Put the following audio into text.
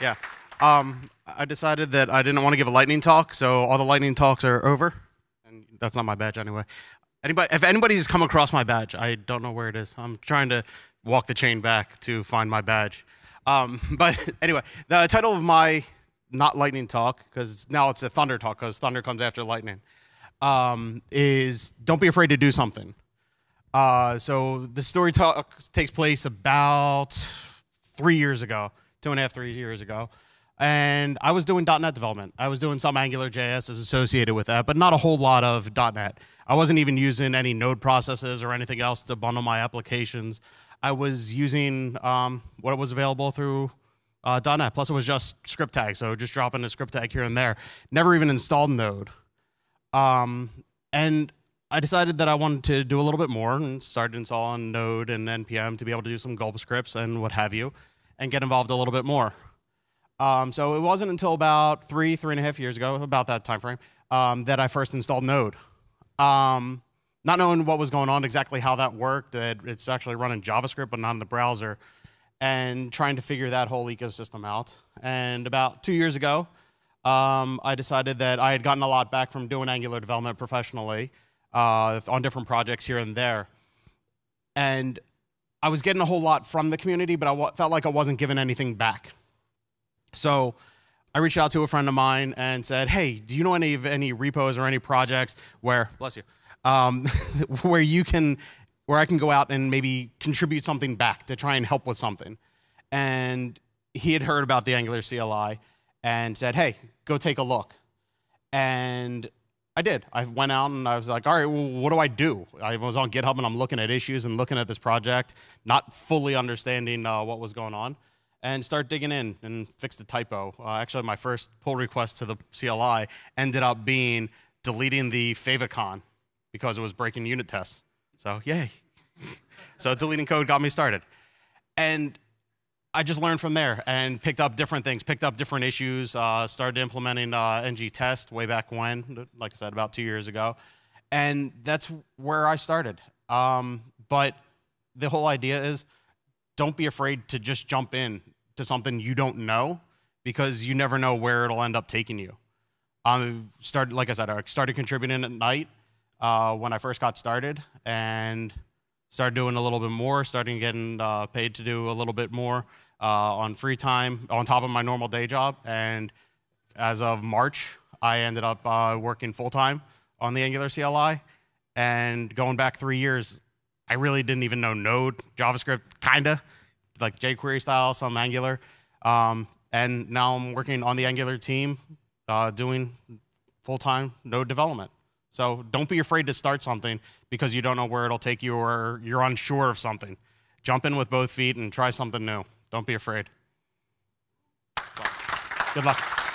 Yeah. I decided that I didn't want to give a lightning talk, so all the lightning talks are over. And that's not my badge anyway. If anybody's come across my badge, I don't know where it is. I'm trying to walk the chain back to find my badge. But anyway, the title of my not lightning talk, because now it's a thunder talk, because thunder comes after lightning, is don't be afraid to do something. So the story takes place about 3 years ago, 2.5, 3 years ago. And I was doing .NET development. I was doing some AngularJS as associated with that, but not a whole lot of .NET. I wasn't even using any node processes or anything else to bundle my applications. I was using what was available through .NET. Plus, it was just script tags, so just dropping a script tag here and there. Never even installed Node. And I decided that I wanted to do a little bit more and started installing Node and NPM to be able to do some gulp scripts and what have you, and get involved a little bit more. So it wasn't until about 3.5 years ago, about that time frame, that I first installed Node. Not knowing what was going on, exactly how that worked, that it's actually running JavaScript but not in the browser, and trying to figure that whole ecosystem out. And about 2 years ago, I decided that I had gotten a lot back from doing Angular development professionally on different projects here and there. And I was getting a whole lot from the community, but I felt like I wasn't giving anything back. So I reached out to a friend of mine and said, hey, do you know any repos or any projects where, bless you, where I can go out and maybe contribute something back to try and help with something? And he had heard about the Angular CLI and said, hey, go take a look. And I did. I went out and I was like, all right, well, what do I do? I was on GitHub and I'm looking at issues and looking at this project, not fully understanding what was going on. And start digging in and fix the typo. Actually, my first pull request to the CLI ended up being deleting the favicon because it was breaking unit tests. So yay. So deleting code got me started. And I just learned from there and picked up different things, picked up different issues, started implementing ng test way back when, like I said, about 2 years ago. And that's where I started. But the whole idea is don't be afraid to just jump in to something you don't know, because you never know where it'll end up taking you. Like I said, I started contributing at night when I first got started, and started doing a little bit more, starting getting paid to do a little bit more on free time on top of my normal day job. And as of March, I ended up working full-time on the Angular CLI. And going back 3 years, I really didn't even know Node, JavaScript, kinda, like jQuery style, some Angular. And now I'm working on the Angular team doing full-time Node development. So don't be afraid to start something because you don't know where it'll take you or you're unsure of something. Jump in with both feet and try something new. Don't be afraid. So, good luck.